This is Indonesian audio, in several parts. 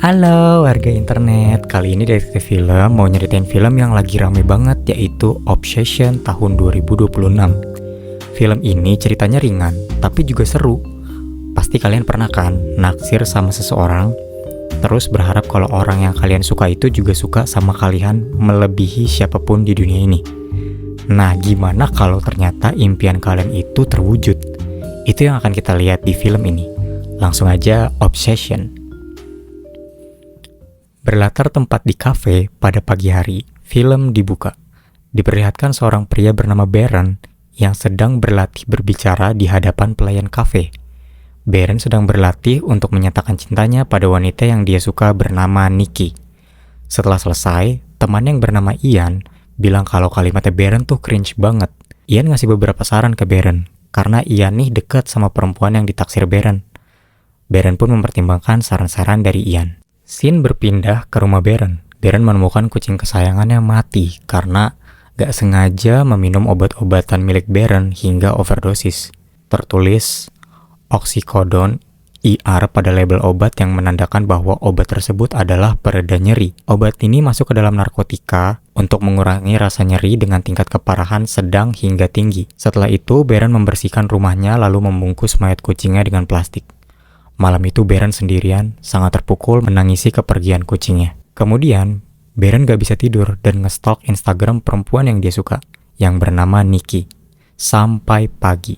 Halo warga internet, kali ini Detektif Film mau nyeritain film yang lagi rame banget, yaitu Obsession tahun 2026. Film ini ceritanya ringan, tapi juga seru. Pasti kalian pernah kan naksir sama seseorang, terus berharap kalau orang yang kalian suka itu juga suka sama kalian melebihi siapapun di dunia ini. Nah, gimana kalau ternyata impian kalian itu terwujud? Itu yang akan kita lihat di film ini. Langsung aja, Obsession. Berlatar tempat di kafe pada pagi hari, film dibuka. Diperlihatkan seorang pria bernama Baron yang sedang berlatih berbicara di hadapan pelayan kafe. Baron sedang berlatih untuk menyatakan cintanya pada wanita yang dia suka bernama Nikki. Setelah selesai, teman yang bernama Ian bilang kalau kalimatnya Baron tuh cringe banget. Ian ngasih beberapa saran ke Baron, karena Ian nih dekat sama perempuan yang ditaksir Baron. Baron pun mempertimbangkan saran-saran dari Ian. Scene berpindah ke rumah Baron. Baron menemukan kucing kesayangannya mati karena gak sengaja meminum obat-obatan milik Baron hingga overdosis. Tertulis oxycodone IR pada label obat yang menandakan bahwa obat tersebut adalah pereda nyeri. Obat ini masuk ke dalam narkotika untuk mengurangi rasa nyeri dengan tingkat keparahan sedang hingga tinggi. Setelah itu, Baron membersihkan rumahnya lalu membungkus mayat kucingnya dengan plastik. Malam itu Baron sendirian, sangat terpukul menangisi kepergian kucingnya. Kemudian, Baron gak bisa tidur dan nge-stalk Instagram perempuan yang dia suka, yang bernama Nikki, sampai pagi.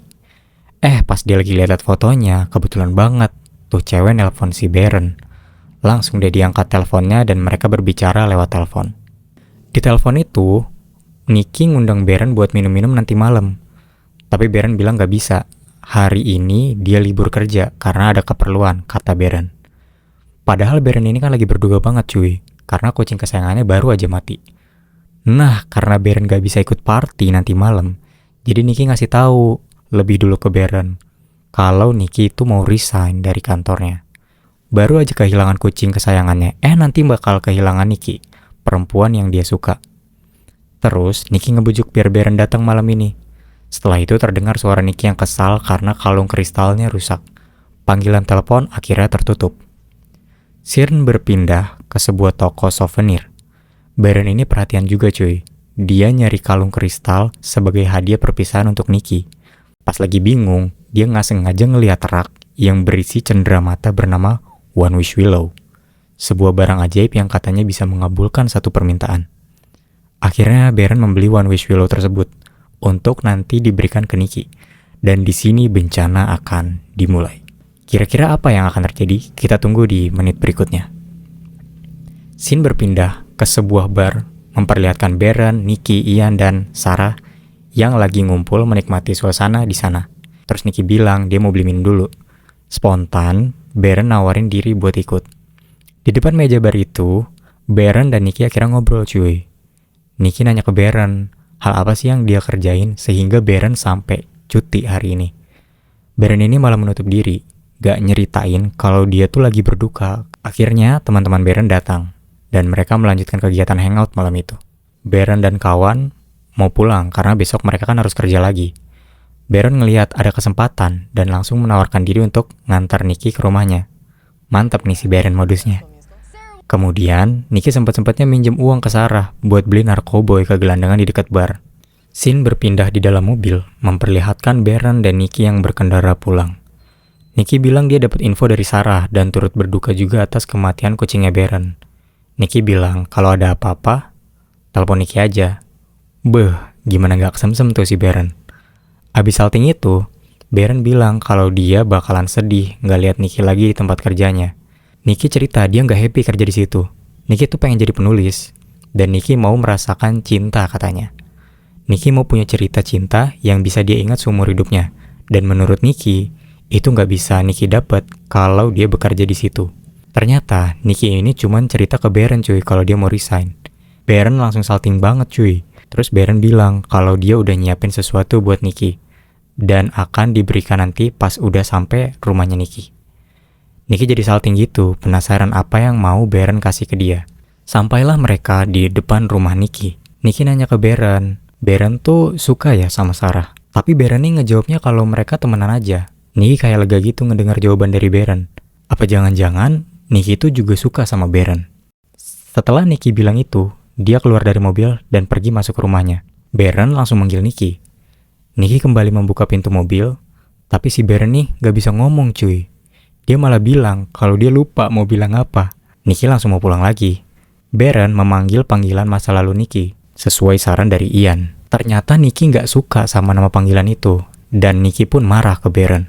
Pas dia lagi lihat fotonya, kebetulan banget, tuh cewek nelpon si Baron. Langsung dia diangkat teleponnya dan mereka berbicara lewat telepon. Di telepon itu, Nikki ngundang Baron buat minum-minum nanti malam. Tapi Baron bilang gak bisa. Hari ini dia libur kerja karena ada keperluan, kata Baron. Padahal Baron ini kan lagi berduka banget cuy, karena kucing kesayangannya baru aja mati. Nah, karena Baron gak bisa ikut party nanti malam, jadi Nikki ngasih tahu lebih dulu ke Baron kalau Nikki itu mau resign dari kantornya. Baru aja kehilangan kucing kesayangannya, nanti bakal kehilangan Nikki, perempuan yang dia suka. Terus Nikki ngebujuk biar Baron datang malam ini. Setelah itu terdengar suara Nikki yang kesal karena kalung kristalnya rusak. Panggilan telepon akhirnya tertutup. Scene berpindah ke sebuah toko souvenir. Baron ini perhatian juga cuy. Dia nyari kalung kristal sebagai hadiah perpisahan untuk Nikki. Pas lagi bingung, dia nggak sengaja ngeliat rak yang berisi cenderamata bernama One Wish Willow. Sebuah barang ajaib yang katanya bisa mengabulkan satu permintaan. Akhirnya Baron membeli One Wish Willow tersebut untuk nanti diberikan ke Nikki. Dan di sini bencana akan dimulai. Kira-kira apa yang akan terjadi? Kita tunggu di menit berikutnya. Scene berpindah ke sebuah bar memperlihatkan Baron, Nikki, Ian, dan Sarah yang lagi ngumpul menikmati suasana di sana. Terus Nikki bilang dia mau beli minum dulu. Spontan, Baron nawarin diri buat ikut. Di depan meja bar itu, Baron dan Nikki akhirnya ngobrol cuy. Nikki nanya ke Baron, hal apa sih yang dia kerjain sehingga Baron sampai cuti hari ini. Baron ini malah menutup diri, gak nyeritain kalau dia tuh lagi berduka. Akhirnya teman-teman Baron datang, dan mereka melanjutkan kegiatan hangout malam itu. Baron dan kawan mau pulang karena besok mereka kan harus kerja lagi. Baron ngelihat ada kesempatan dan langsung menawarkan diri untuk ngantar Nikki ke rumahnya. Mantap nih si Baron modusnya. Kemudian, Nikki sempat-sempatnya minjem uang ke Sarah buat beli narkoboy ke gelandangan di dekat bar. Scene berpindah di dalam mobil, memperlihatkan Baron dan Nikki yang berkendara pulang. Nikki bilang dia dapat info dari Sarah dan turut berduka juga atas kematian kucingnya Baron. Nikki bilang kalau ada apa-apa, telepon Nikki aja. Gimana gak kesemsem tuh si Baron. Abis salting itu, Baron bilang kalau dia bakalan sedih gak lihat Nikki lagi di tempat kerjanya. Nikki cerita dia nggak happy kerja di situ. Nikki tuh pengen jadi penulis, dan Nikki mau merasakan cinta katanya. Nikki mau punya cerita cinta yang bisa dia ingat seumur hidupnya, dan menurut Nikki itu nggak bisa Nikki dapat kalau dia bekerja di situ. Ternyata Nikki ini cuman cerita ke Baron cuy kalau dia mau resign. Baron langsung salting banget cuy. Terus Baron bilang kalau dia udah nyiapin sesuatu buat Nikki dan akan diberikan nanti pas udah sampai rumahnya Nikki. Nikki jadi salting gitu, penasaran apa yang mau Baron kasih ke dia. Sampailah mereka di depan rumah Nikki. Nikki nanya ke Baron tuh suka ya sama Sarah. Tapi Baron nih ngejawabnya kalau mereka temenan aja. Nikki kayak lega gitu ngedengar jawaban dari Baron. Apa jangan-jangan Nikki itu juga suka sama Baron. Setelah Nikki bilang itu, dia keluar dari mobil dan pergi masuk ke rumahnya. Baron langsung manggil Nikki. Nikki kembali membuka pintu mobil, tapi si Baron nih gak bisa ngomong cuy. Dia malah bilang kalau dia lupa mau bilang apa. Nikki langsung mau pulang lagi. Baron memanggil panggilan masa lalu Nikki, sesuai saran dari Ian. Ternyata Nikki gak suka sama nama panggilan itu, dan Nikki pun marah ke Baron.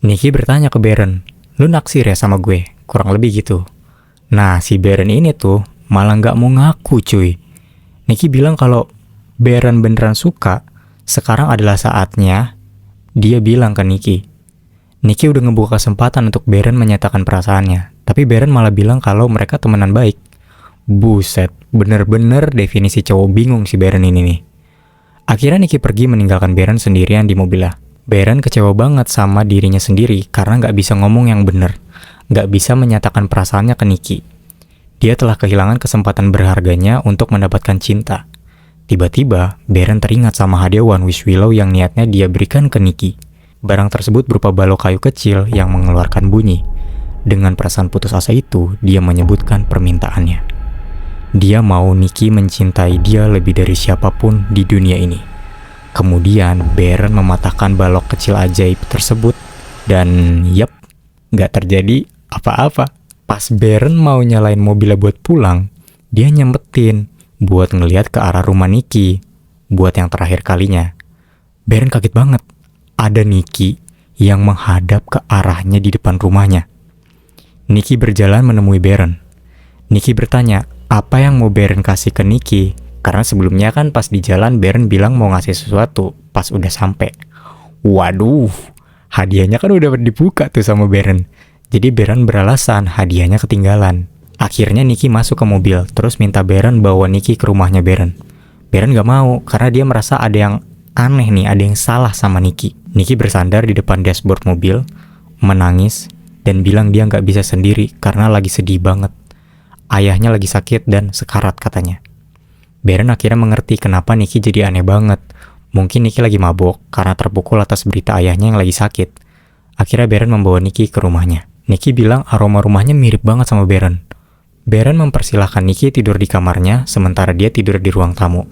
Nikki bertanya ke Baron, "Lu naksir ya sama gue?" Kurang lebih gitu. Nah, si Baron ini tuh malah gak mau ngaku cuy. Nikki bilang kalau Baron beneran suka, sekarang adalah saatnya dia bilang ke Nikki. Nikki udah ngebuka kesempatan untuk Baron menyatakan perasaannya, tapi Baron malah bilang kalau mereka temenan baik. Buset, bener-bener definisi cowok bingung si Baron ini nih. Akhirnya Nikki pergi meninggalkan Baron sendirian di mobilnya. Baron kecewa banget sama dirinya sendiri karena gak bisa ngomong yang bener, gak bisa menyatakan perasaannya ke Nikki. Dia telah kehilangan kesempatan berharganya untuk mendapatkan cinta. Tiba-tiba, Baron teringat sama hadiah One Wish Willow yang niatnya dia berikan ke Nikki. Barang tersebut berupa balok kayu kecil yang mengeluarkan bunyi. Dengan perasaan putus asa itu, dia menyebutkan permintaannya. Dia mau Nikki mencintai dia lebih dari siapapun di dunia ini. Kemudian, Baron mematahkan balok kecil ajaib tersebut. Dan yap, gak terjadi apa-apa. Pas Baron mau nyalain mobilnya buat pulang, dia nyempetin buat ngeliat ke arah rumah Nikki. Buat yang terakhir kalinya. Baron kaget banget. Ada Nikki yang menghadap ke arahnya di depan rumahnya. Nikki berjalan menemui Baron. Nikki bertanya, apa yang mau Baron kasih ke Nikki? Karena sebelumnya kan pas di jalan Baron bilang mau ngasih sesuatu pas udah sampai. Waduh, hadiahnya kan udah dibuka tuh sama Baron. Jadi Baron beralasan hadiahnya ketinggalan. Akhirnya Nikki masuk ke mobil, terus minta Baron bawa Nikki ke rumahnya Baron. Baron gak mau, karena dia merasa ada yang aneh nih, ada yang salah sama Nikki. Nikki bersandar di depan dashboard mobil, menangis, dan bilang dia gak bisa sendiri karena lagi sedih banget. Ayahnya lagi sakit dan sekarat katanya. Baron akhirnya mengerti kenapa Nikki jadi aneh banget. Mungkin Nikki lagi mabok karena terpukul atas berita ayahnya yang lagi sakit. Akhirnya Baron membawa Nikki ke rumahnya. Nikki bilang aroma rumahnya mirip banget sama Baron. Baron mempersilahkan Nikki tidur di kamarnya sementara dia tidur di ruang tamu.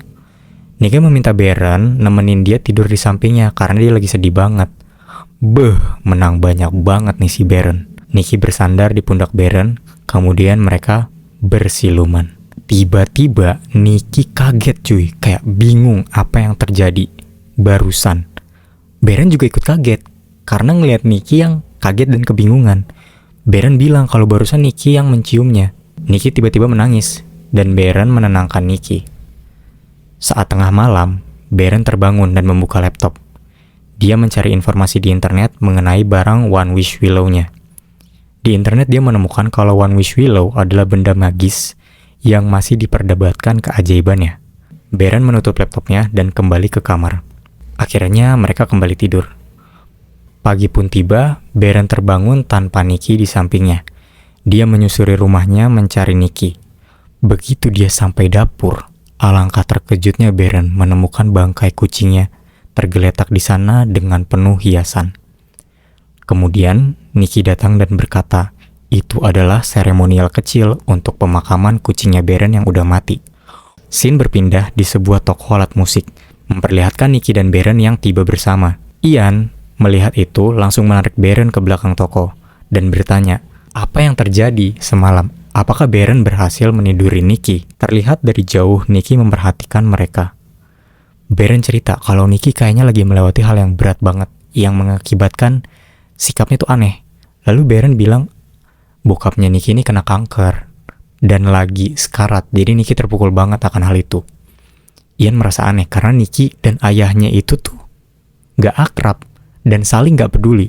Nikki meminta Baron nemenin dia tidur di sampingnya karena dia lagi sedih banget. Menang banyak banget nih si Baron. Nikki bersandar di pundak Baron, kemudian mereka bersiluman. Tiba-tiba Nikki kaget cuy, kayak bingung apa yang terjadi barusan. Baron juga ikut kaget karena ngelihat Nikki yang kaget dan kebingungan. Baron bilang kalau barusan Nikki yang menciumnya. Nikki tiba-tiba menangis dan Baron menenangkan Nikki. Saat tengah malam, Baron terbangun dan membuka laptop. Dia mencari informasi di internet mengenai barang One Wish Willow-nya. Di internet dia menemukan kalau One Wish Willow adalah benda magis yang masih diperdebatkan keajaibannya. Baron menutup laptopnya dan kembali ke kamar. Akhirnya mereka kembali tidur. Pagi pun tiba, Baron terbangun tanpa Nikki di sampingnya. Dia menyusuri rumahnya mencari Nikki. Begitu dia sampai dapur, alangkah terkejutnya Baron menemukan bangkai kucingnya tergeletak di sana dengan penuh hiasan. Kemudian, Nikki datang dan berkata, itu adalah seremonial kecil untuk pemakaman kucingnya Baron yang udah mati. Scene berpindah di sebuah toko alat musik, memperlihatkan Nikki dan Baron yang tiba bersama. Ian melihat itu langsung menarik Baron ke belakang toko dan bertanya, apa yang terjadi semalam? Apakah Baron berhasil meniduri Nikki? Terlihat dari jauh Nikki memperhatikan mereka. Baron cerita kalau Nikki kayaknya lagi melewati hal yang berat banget yang mengakibatkan sikapnya tuh aneh. Lalu Baron bilang bokapnya Nikki ini kena kanker dan lagi sekarat. Jadi Nikki terpukul banget akan hal itu. Ian merasa aneh karena Nikki dan ayahnya itu tuh gak akrab dan saling gak peduli.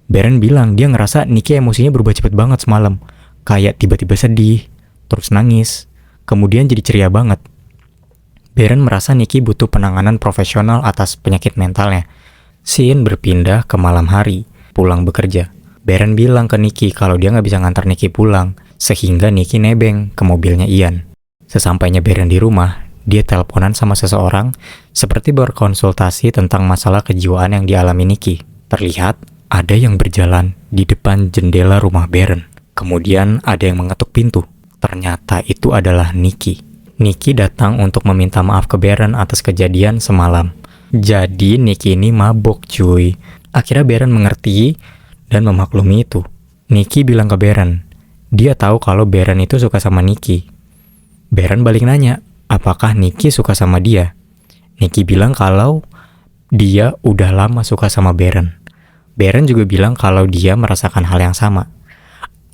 Baron bilang dia ngerasa Nikki emosinya berubah cepet banget semalam. Kayak tiba-tiba sedih, terus nangis, kemudian jadi ceria banget. Baron merasa Nikki butuh penanganan profesional atas penyakit mentalnya. Scene berpindah ke malam hari, pulang bekerja. Baron bilang ke Nikki kalau dia gak bisa ngantar Nikki pulang, sehingga Nikki nebeng ke mobilnya Ian. Sesampainya Baron di rumah, dia teleponan sama seseorang, seperti berkonsultasi tentang masalah kejiwaan yang dialami Nikki. Terlihat ada yang berjalan di depan jendela rumah Baron. Kemudian ada yang mengetuk pintu. Ternyata itu adalah Nikki. Nikki datang untuk meminta maaf ke Baron atas kejadian semalam. Jadi Nikki ini mabok cuy. Akhirnya Baron mengerti dan memaklumi itu. Nikki bilang ke Baron, dia tahu kalau Baron itu suka sama Nikki. Baron balik nanya, apakah Nikki suka sama dia? Nikki bilang kalau dia udah lama suka sama Baron. Baron juga bilang kalau dia merasakan hal yang sama.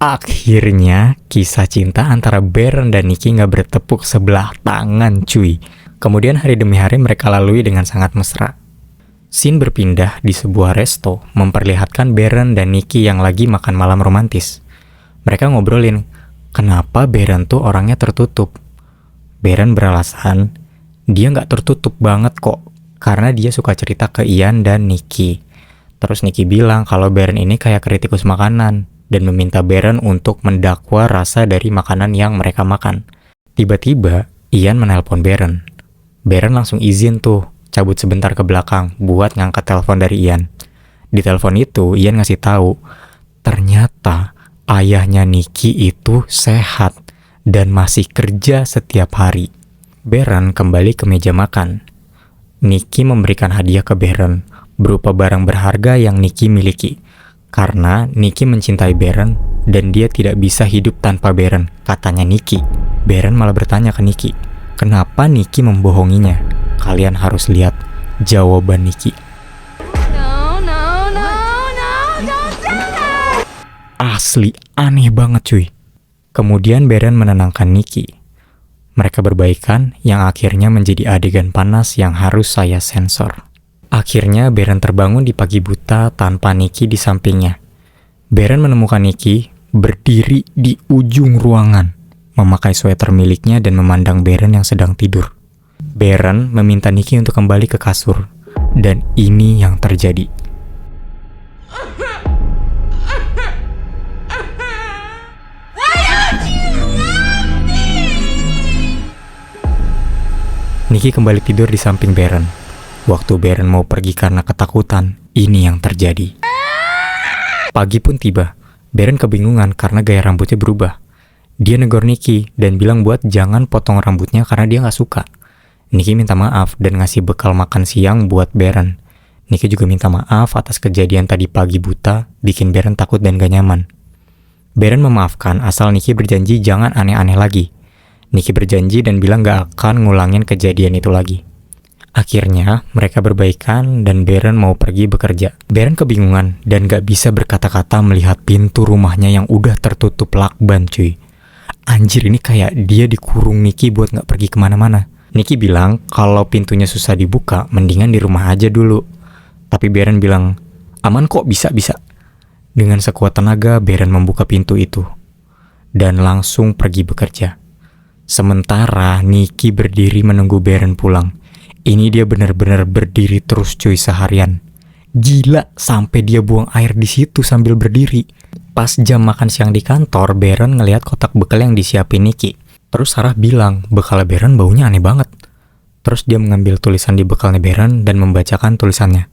Akhirnya kisah cinta antara Baron dan Nikki gak bertepuk sebelah tangan cuy. Kemudian hari demi hari mereka lalui dengan sangat mesra. Scene berpindah di sebuah resto memperlihatkan Baron dan Nikki yang lagi makan malam romantis. Mereka ngobrolin, kenapa Baron tuh orangnya tertutup. Baron beralasan, dia gak tertutup banget kok, karena dia suka cerita ke Ian dan Nikki. Terus Nikki bilang kalau Baron ini kayak kritikus makanan, dan meminta Baron untuk mendakwa rasa dari makanan yang mereka makan. Tiba-tiba, Ian menelpon Baron. Baron langsung izin tuh, cabut sebentar ke belakang buat ngangkat telepon dari Ian. Di telepon itu, Ian ngasih tahu, ternyata ayahnya Nikki itu sehat dan masih kerja setiap hari. Baron kembali ke meja makan. Nikki memberikan hadiah ke Baron berupa barang berharga yang Nikki miliki. Karena Nikki mencintai Baron dan dia tidak bisa hidup tanpa Baron, katanya Nikki. Baron malah bertanya ke Nikki, kenapa Nikki membohonginya? Kalian harus lihat jawaban Nikki. No, don't tell her. Asli aneh banget cuy. Kemudian Baron menenangkan Nikki. Mereka berbaikan yang akhirnya menjadi adegan panas yang harus saya sensor. Akhirnya Baron terbangun di pagi buta tanpa Nikki di sampingnya. Baron menemukan Nikki berdiri di ujung ruangan, memakai sweater miliknya dan memandang Baron yang sedang tidur. Baron meminta Nikki untuk kembali ke kasur, dan ini yang terjadi. Nikki kembali tidur di samping Baron. Waktu Baron mau pergi karena ketakutan, ini yang terjadi. Pagi pun tiba. Baron kebingungan karena gaya rambutnya berubah. Dia negor Nikki dan bilang buat jangan potong rambutnya karena dia gak suka. Nikki minta maaf dan ngasih bekal makan siang buat Baron. Nikki juga minta maaf atas kejadian tadi pagi buta, bikin Baron takut dan gak nyaman. Baron memaafkan asal Nikki berjanji jangan aneh-aneh lagi. Nikki berjanji dan bilang gak akan ngulangin kejadian itu lagi. Akhirnya, mereka berbaikan dan Baron mau pergi bekerja. Baron kebingungan dan gak bisa berkata-kata melihat pintu rumahnya yang udah tertutup lakban cuy. Anjir, ini kayak dia dikurung Nikki buat gak pergi kemana-mana. Nikki bilang kalau pintunya susah dibuka, mendingan di rumah aja dulu. Tapi Baron bilang, aman kok, bisa-bisa. Dengan sekuat tenaga, Baron membuka pintu itu. Dan langsung pergi bekerja. Sementara Nikki berdiri menunggu Baron pulang. Ini dia benar-benar berdiri terus cuy seharian. Gila, sampai dia buang air di situ sambil berdiri. Pas jam makan siang di kantor, Baron ngelihat kotak bekal yang disiapin Nikki. Terus Sarah bilang, bekal Baron baunya aneh banget. Terus dia mengambil tulisan di bekalnya Baron dan membacakan tulisannya.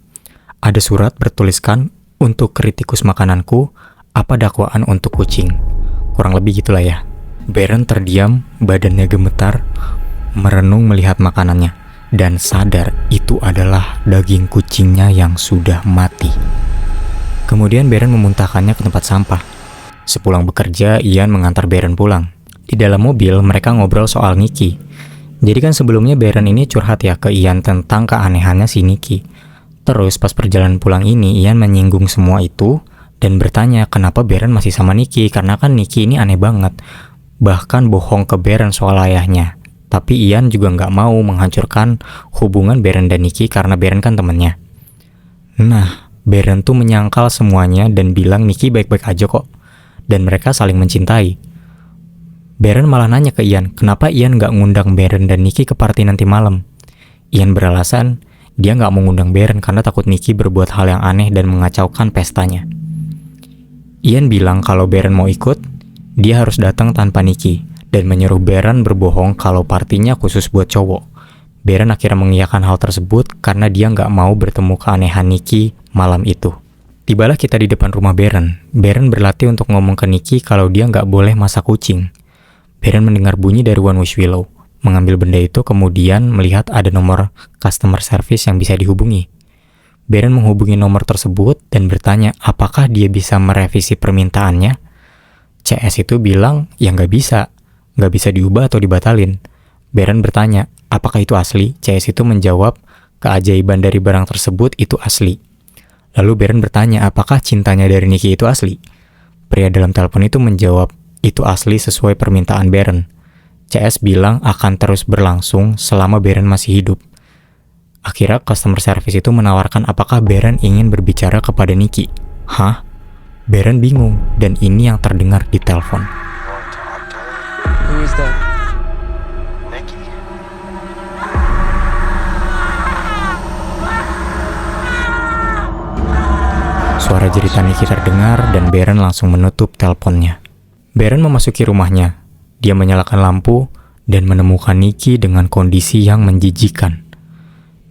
Ada surat bertuliskan, untuk kritikus makananku, apa dakwaan untuk kucing. Kurang lebih gitulah ya. Baron terdiam, badannya gemetar, merenung melihat makanannya. Dan sadar itu adalah daging kucingnya yang sudah mati. Kemudian Baron memuntahkannya ke tempat sampah. Sepulang bekerja, Ian mengantar Baron pulang. Di dalam mobil, mereka ngobrol soal Nikki. Jadi kan sebelumnya Baron ini curhat ya ke Ian tentang keanehannya si Nikki. Terus pas perjalanan pulang ini, Ian menyinggung semua itu dan bertanya kenapa Baron masih sama Nikki, karena kan Nikki ini aneh banget. Bahkan bohong ke Baron soal ayahnya. Tapi Ian juga nggak mau menghancurkan hubungan Baron dan Nikki karena Baron kan temennya. Nah, Baron tuh menyangkal semuanya dan bilang Nikki baik-baik aja kok. Dan mereka saling mencintai. Baron malah nanya ke Ian, kenapa Ian nggak ngundang Baron dan Nikki ke party nanti malam. Ian beralasan, dia nggak mau ngundang Baron karena takut Nikki berbuat hal yang aneh dan mengacaukan pestanya. Ian bilang kalau Baron mau ikut, dia harus datang tanpa Nikki. Dan menyuruh Baron berbohong kalau partinya khusus buat cowok. Baron akhirnya mengiyakan hal tersebut karena dia nggak mau bertemu keanehan Nikki malam itu. Tibalah kita di depan rumah Beren. Beren berlatih untuk ngomong ke Nikki kalau dia nggak boleh masak kucing. Beren mendengar bunyi dari One Wish Willow. Mengambil benda itu, kemudian melihat ada nomor customer service yang bisa dihubungi. Beren menghubungi nomor tersebut dan bertanya apakah dia bisa merevisi permintaannya. CS itu bilang ya nggak bisa diubah atau dibatalin. Beren bertanya apakah itu asli. CS itu menjawab keajaiban dari barang tersebut itu asli. Lalu Beren bertanya apakah cintanya dari Nikki itu asli. Pria dalam telepon itu menjawab itu asli sesuai permintaan Beren. CS bilang akan terus berlangsung selama Beren masih hidup. Akhirnya customer service itu menawarkan apakah Beren ingin berbicara kepada Nikki. Hah? Beren bingung dan ini yang terdengar di telepon. Who is that? Nikki. Suara jeritan Nikki terdengar dan Beren langsung menutup teleponnya. Beren memasuki rumahnya. Dia menyalakan lampu dan menemukan Nikki dengan kondisi yang menjijikan.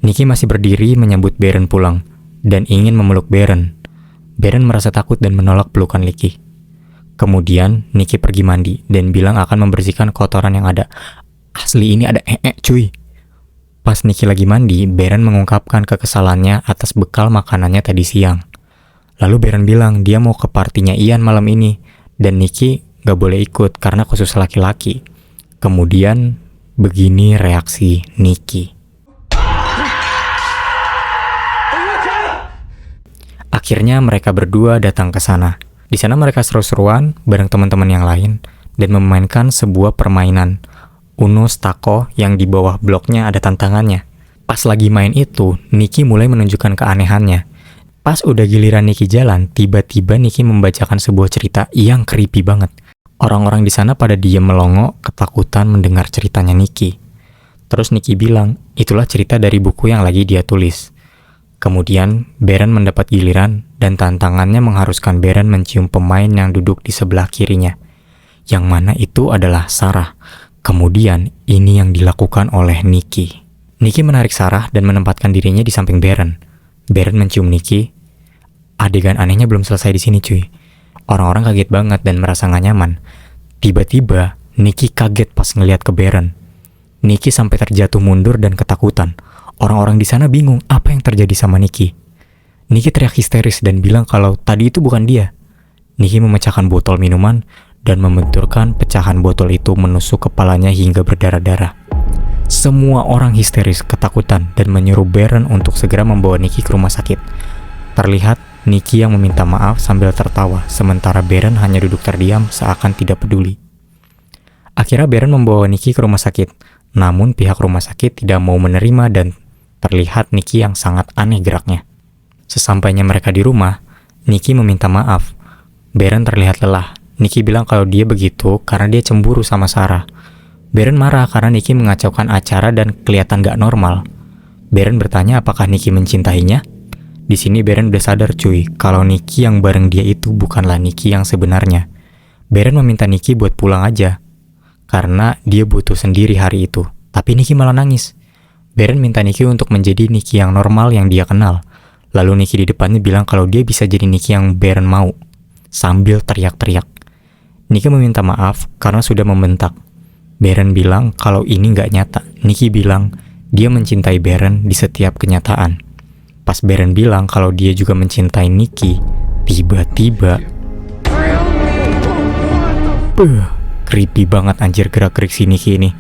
Nikki masih berdiri menyambut Beren pulang dan ingin memeluk Beren. Beren merasa takut dan menolak pelukan Nikki. Kemudian Nikki pergi mandi dan bilang akan membersihkan kotoran yang ada. Asli ini ada cuy. Pas Nikki lagi mandi, Beren mengungkapkan kekesalannya atas bekal makanannya tadi siang. Lalu Beren bilang dia mau ke partinya Ian malam ini, dan Nikki gak boleh ikut karena khusus laki-laki. Kemudian, begini reaksi Nikki. Akhirnya mereka berdua datang ke sana. Di sana mereka seru-seruan bareng teman-teman yang lain dan memainkan sebuah permainan Uno Stako yang di bawah bloknya ada tantangannya. Pas lagi main itu, Nikki mulai menunjukkan keanehannya. Pas udah giliran Nikki jalan, tiba-tiba Nikki membacakan sebuah cerita yang creepy banget. Orang-orang di sana pada diam melongo, ketakutan mendengar ceritanya Nikki. Terus Nikki bilang, itulah cerita dari buku yang lagi dia tulis. Kemudian, Beren mendapat giliran dan tantangannya mengharuskan Beren mencium pemain yang duduk di sebelah kirinya. Yang mana itu adalah Sarah. Kemudian, ini yang dilakukan oleh Nikki. Nikki menarik Sarah dan menempatkan dirinya di samping Beren. Beren mencium Nikki. Adegan anehnya belum selesai di sini cuy. Orang-orang kaget banget dan merasa gak nyaman. Tiba-tiba, Nikki kaget pas ngeliat ke Beren. Nikki sampai terjatuh mundur dan ketakutan. Orang-orang di sana bingung apa yang terjadi sama Nikki. Nikki teriak histeris dan bilang kalau tadi itu bukan dia. Nikki memecahkan botol minuman dan membenturkan pecahan botol itu menusuk kepalanya hingga berdarah-darah. Semua orang histeris, ketakutan, dan menyuruh Beren untuk segera membawa Nikki ke rumah sakit. Terlihat Nikki yang meminta maaf sambil tertawa, sementara Beren hanya duduk terdiam seakan tidak peduli. Akhirnya Beren membawa Nikki ke rumah sakit, namun pihak rumah sakit tidak mau menerima dan terlihat Nikki yang sangat aneh geraknya. Sesampainya mereka di rumah, Nikki meminta maaf. Beren terlihat lelah. Nikki bilang kalau dia begitu karena dia cemburu sama Sarah. Beren marah karena Nikki mengacaukan acara dan kelihatan gak normal. Beren bertanya apakah Nikki mencintainya. Di sini Beren udah sadar cuy, kalau Nikki yang bareng dia itu bukanlah Nikki yang sebenarnya. Beren meminta Nikki buat pulang aja, karena dia butuh sendiri hari itu. Tapi Nikki malah nangis. Beren minta Nikki untuk menjadi Nikki yang normal yang dia kenal. Lalu Nikki di depannya bilang kalau dia bisa jadi Nikki yang Beren mau, sambil teriak-teriak. Nikki meminta maaf karena sudah membentak. Beren bilang kalau ini gak nyata. Nikki bilang dia mencintai Beren di setiap kenyataan. Pas Beren bilang kalau dia juga mencintai Nikki, tiba-tiba creepy banget anjir gerak-gerik si Nikki ini.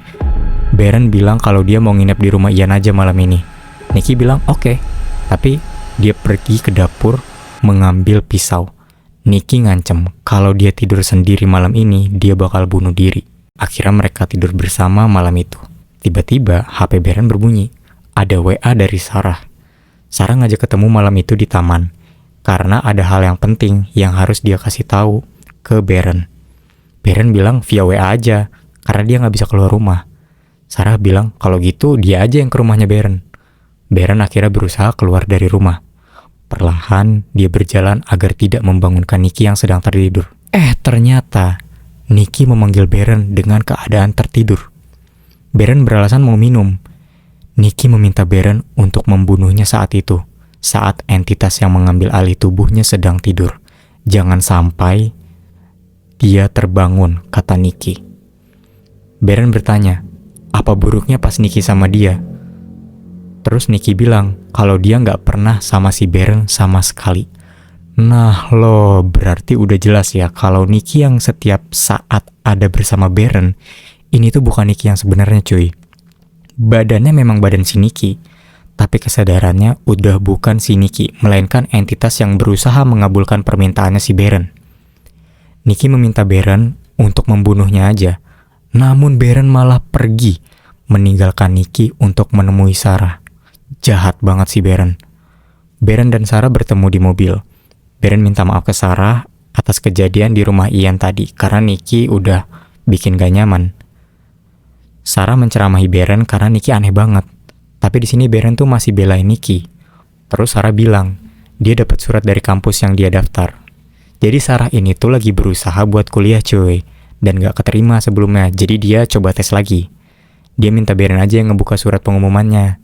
Beren bilang kalau dia mau nginep di rumah Ian aja malam ini. Nikki bilang oke, tapi dia pergi ke dapur mengambil pisau. Nikki ngancem kalau dia tidur sendiri malam ini, dia bakal bunuh diri. Akhirnya mereka tidur bersama malam itu. Tiba-tiba HP Beren berbunyi. Ada WA dari Sarah. Sarah ngajak ketemu malam itu di taman, karena ada hal yang penting yang harus dia kasih tahu ke Beren. Beren bilang via WA aja, karena dia gak bisa keluar rumah. Sarah bilang kalau gitu dia aja yang ke rumahnya Beren. Beren akhirnya berusaha keluar dari rumah. Perlahan dia berjalan agar tidak membangunkan Nikki yang sedang tertidur. Ternyata Nikki memanggil Beren dengan keadaan tertidur. Beren beralasan mau minum. Nikki meminta Beren untuk membunuhnya saat itu, saat entitas yang mengambil alih tubuhnya sedang tidur. Jangan sampai dia terbangun, kata Nicky. Baron bertanya, apa buruknya pas Nicky sama dia? Terus Nicky bilang kalau dia nggak pernah sama si Baron sama sekali. Nah lo, berarti udah jelas ya kalau Nicky yang setiap saat ada bersama Baron, ini tuh bukan Nicky yang sebenarnya cuy. Badannya memang badan si Nicky, tapi kesadarannya udah bukan si Nicky, melainkan entitas yang berusaha mengabulkan permintaannya si Baron. Nicky meminta Baron untuk membunuhnya aja, namun Baron malah pergi, meninggalkan Nicky untuk menemui Sarah. Jahat banget si Baron. Baron dan Sarah bertemu di mobil. Baron minta maaf ke Sarah atas kejadian di rumah Ian tadi, karena Nicky udah bikin gak nyaman. Sarah menceramahi Baron karena Nicky aneh banget. Tapi di sini Baron tuh masih belain Nicky. Terus Sarah bilang, dia dapat surat dari kampus yang dia daftar. Jadi Sarah ini tuh lagi berusaha buat kuliah cuy, dan gak keterima sebelumnya, jadi dia coba tes lagi. Dia minta Baron aja yang ngebuka surat pengumumannya.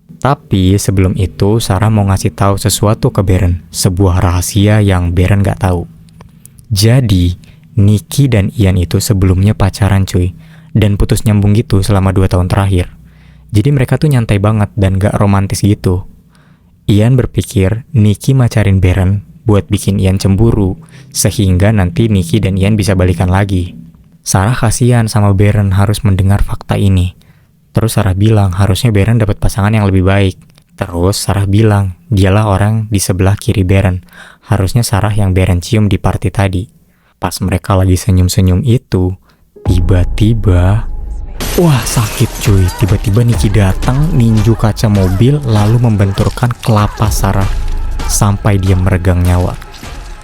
Tapi sebelum itu Sarah mau ngasih tahu sesuatu ke Baron, sebuah rahasia yang Baron gak tahu. Jadi Nicky dan Ian itu sebelumnya pacaran cuy, dan putus nyambung gitu selama 2 tahun terakhir. Jadi mereka tuh nyantai banget dan gak romantis gitu. Ian berpikir Nicky macarin Baron buat bikin Ian cemburu, sehingga nanti Nicky dan Ian bisa balikan lagi. Sarah kasihan sama Baron harus mendengar fakta ini. Terus Sarah bilang harusnya Baron dapat pasangan yang lebih baik. Terus Sarah bilang dialah orang di sebelah kiri Baron. Harusnya Sarah yang Baron cium di party tadi. Pas mereka lagi senyum-senyum itu, tiba-tiba, wah sakit cuy. Tiba-tiba Nicky datang, ninju kaca mobil, lalu membenturkan kelapa Sarah sampai dia meregang nyawa.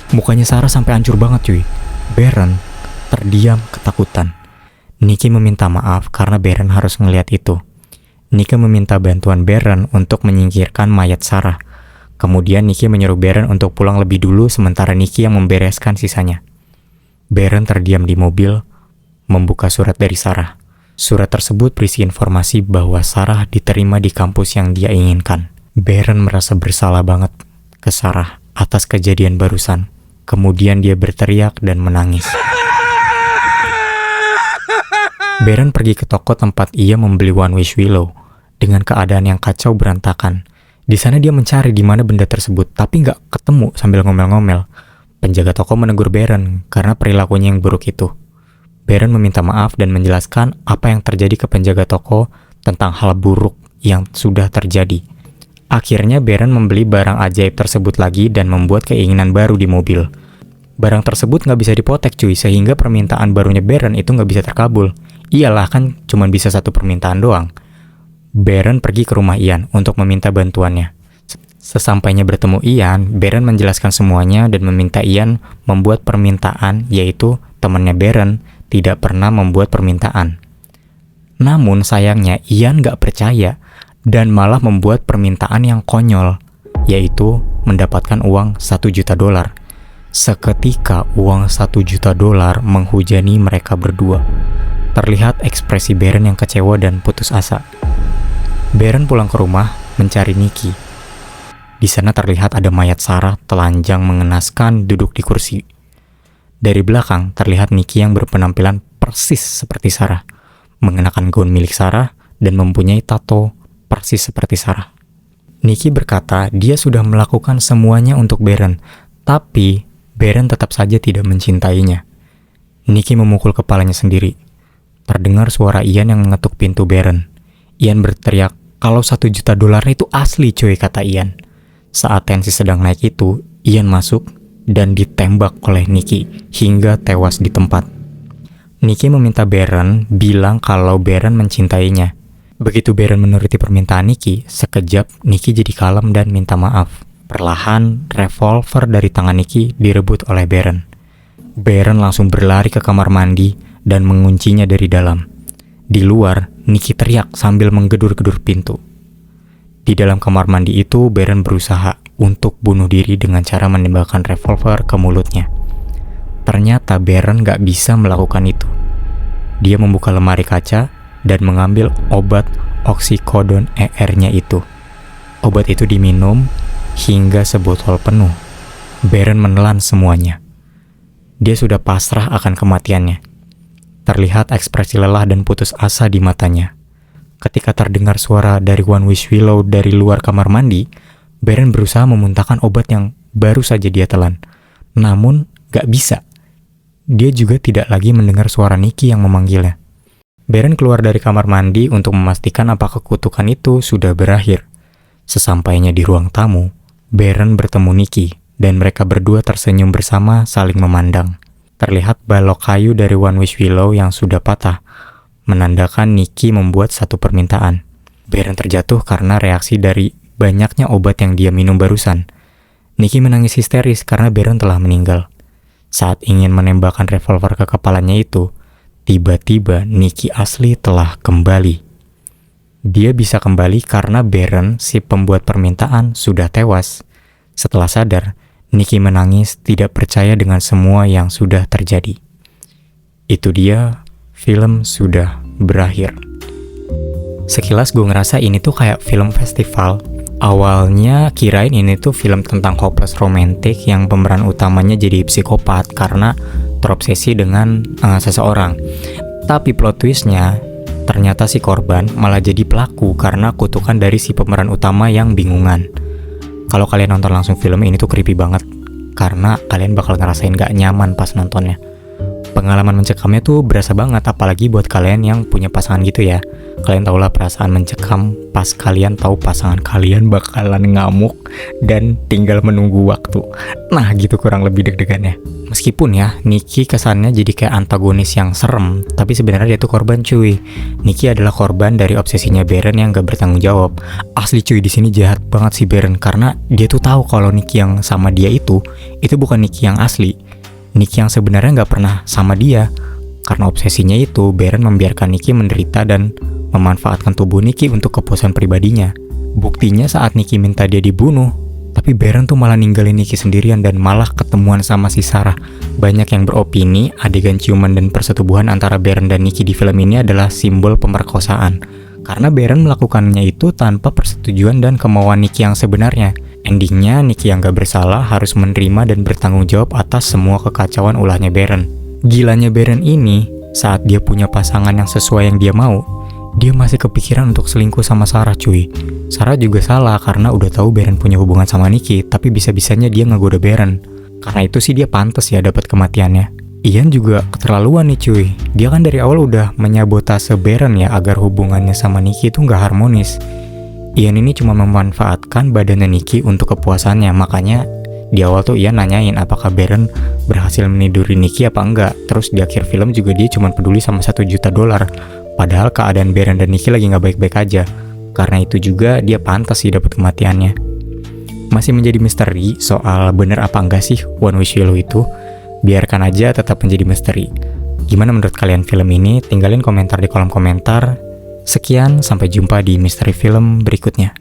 Mukanya Sarah sampai hancur banget cuy. Baron terdiam ketakutan. Nicky meminta maaf karena Baron harus ngeliat itu. Nicky meminta bantuan Baron untuk menyingkirkan mayat Sarah. Kemudian Nicky menyuruh Baron untuk pulang lebih dulu sementara Nicky yang membereskan sisanya. Baron terdiam di mobil, membuka surat dari Sarah. Surat tersebut berisi informasi bahwa Sarah diterima di kampus yang dia inginkan. Baron merasa bersalah banget ke Sarah atas kejadian barusan. Kemudian dia berteriak dan menangis. Baron pergi ke toko tempat ia membeli One Wish Willow dengan keadaan yang kacau berantakan. Di sana dia mencari di mana benda tersebut, tapi nggak ketemu sambil ngomel-ngomel. Penjaga toko menegur Baron karena perilakunya yang buruk itu. Baron meminta maaf dan menjelaskan apa yang terjadi ke penjaga toko tentang hal buruk yang sudah terjadi. Akhirnya Baron membeli barang ajaib tersebut lagi dan membuat keinginan baru di mobil. Barang tersebut nggak bisa dipotek cuy, sehingga permintaan barunya Baron itu nggak bisa terkabul. Iyalah kan cuma bisa satu permintaan doang. Baron pergi ke rumah Ian untuk meminta bantuannya. Sesampainya bertemu Ian, Baron menjelaskan semuanya dan meminta Ian membuat permintaan, yaitu temannya Baron tidak pernah membuat permintaan. Namun sayangnya Ian nggak percaya dan malah membuat permintaan yang konyol, yaitu mendapatkan uang $1 juta. Seketika uang $1 juta menghujani mereka berdua. Terlihat ekspresi Baron yang kecewa dan putus asa. Baron pulang ke rumah mencari Nicky. Di sana terlihat ada mayat Sarah telanjang mengenaskan duduk di kursi. Dari belakang terlihat Nicky yang berpenampilan persis seperti Sarah, mengenakan gaun milik Sarah dan mempunyai tato persis seperti Sarah. Nicky berkata dia sudah melakukan semuanya untuk Baron, tapi Baron tetap saja tidak mencintainya. Nicky memukul kepalanya sendiri. Terdengar suara Ian yang mengetuk pintu Baron. Ian berteriak, kalau $1 juta itu asli cuy, kata Ian. Saat tensi sedang naik itu, Ian masuk dan ditembak oleh Nicky hingga tewas di tempat. Nicky meminta Baron bilang kalau Baron mencintainya. Begitu Baron menuruti permintaan Nicky, sekejap Nicky jadi kalem dan minta maaf. Perlahan, revolver dari tangan Nicky direbut oleh Baron. Baron langsung berlari ke kamar mandi dan menguncinya dari dalam. Di luar, Nicky teriak sambil menggedur-gedur pintu. Di dalam kamar mandi itu, Baron berusaha untuk bunuh diri dengan cara menembakkan revolver ke mulutnya. Ternyata Baron gak bisa melakukan itu. Dia membuka lemari kaca dan mengambil obat oksikodon ER-nya itu. Obat itu diminum hingga sebotol penuh. Baron menelan semuanya. Dia sudah pasrah akan kematiannya. Terlihat ekspresi lelah dan putus asa di matanya. Ketika terdengar suara dari One Wish Willow dari luar kamar mandi, Baron berusaha memuntahkan obat yang baru saja dia telan. Namun, gak bisa. Dia juga tidak lagi mendengar suara Nikki yang memanggilnya. Baron keluar dari kamar mandi untuk memastikan apakah kutukan itu sudah berakhir. Sesampainya di ruang tamu, Baron bertemu Nikki, dan mereka berdua tersenyum bersama saling memandang. Terlihat balok kayu dari One Wish Willow yang sudah patah, menandakan Nikki membuat satu permintaan. Baron terjatuh karena reaksi dari banyaknya obat yang dia minum barusan. Nikki menangis histeris karena Baron telah meninggal. Saat ingin menembakkan revolver ke kepalanya itu, tiba-tiba Nikki asli telah kembali. Dia bisa kembali karena Baron, si pembuat permintaan, sudah tewas. Setelah sadar, Nikki menangis tidak percaya dengan semua yang sudah terjadi. Itu dia, film sudah berakhir. Sekilas gue ngerasa ini tuh kayak film festival. Awalnya kirain ini tuh film tentang hopeless romantic yang pemeran utamanya jadi psikopat karena terobsesi dengan seseorang. Tapi plot twistnya, ternyata si korban malah jadi pelaku karena kutukan dari si pemeran utama yang bingungan. Kalau kalian nonton langsung film ini tuh creepy banget, karena kalian bakal ngerasain gak nyaman pas nontonnya. Pengalaman mencekamnya tuh berasa banget, apalagi buat kalian yang punya pasangan gitu ya. Kalian tahulah perasaan mencekam pas kalian tahu pasangan kalian bakalan ngamuk dan tinggal menunggu waktu. Nah gitu kurang lebih deg-degannya. Meskipun ya, Nikki kesannya jadi kayak antagonis yang serem, tapi sebenarnya dia tuh korban cuy. Nikki adalah korban dari obsesinya Baron yang gak bertanggung jawab. Asli cuy, di sini jahat banget si Baron karena dia tuh tahu kalau Nikki yang sama dia itu bukan Nikki yang asli. Nikki yang sebenarnya gak pernah sama dia. Karena obsesinya itu, Baron membiarkan Nikki menderita dan memanfaatkan tubuh Nikki untuk kepuasan pribadinya. Buktinya saat Nikki minta dia dibunuh, tapi Baron tuh malah ninggalin Nikki sendirian dan malah ketemuan sama si Sarah. Banyak yang beropini adegan ciuman dan persetubuhan antara Baron dan Nikki di film ini adalah simbol pemerkosaan. Karena Baron melakukannya itu tanpa persetujuan dan kemauan Nikki yang sebenarnya. Endingnya, Nikki yang gak bersalah harus menerima dan bertanggung jawab atas semua kekacauan ulahnya Baron. Gilanya Baron ini, saat dia punya pasangan yang sesuai yang dia mau, dia masih kepikiran untuk selingkuh sama Sarah cuy. Sarah juga salah karena udah tahu Baron punya hubungan sama Nikki, tapi bisa-bisanya dia ngegoda Baron. Karena itu sih dia pantas ya dapat kematiannya. Ian juga keterlaluan nih cuy. Dia kan dari awal udah menyabotase Baron ya agar hubungannya sama Nikki itu nggak harmonis. Ian ini cuma memanfaatkan badannya Nikki untuk kepuasannya, makanya di awal tuh Ian nanyain apakah Baron berhasil meniduri Nikki apa enggak. Terus di akhir film juga dia cuma peduli sama $1 juta. Padahal keadaan Baron dan Nikki lagi nggak baik-baik aja. Karena itu juga dia pantas sih dapat kematiannya. Masih menjadi misteri soal bener apa enggak sih One Wish Willow itu. Biarkan aja tetap menjadi misteri. Gimana menurut kalian film ini? Tinggalin komentar di kolom komentar. Sekian, sampai jumpa di misteri film berikutnya.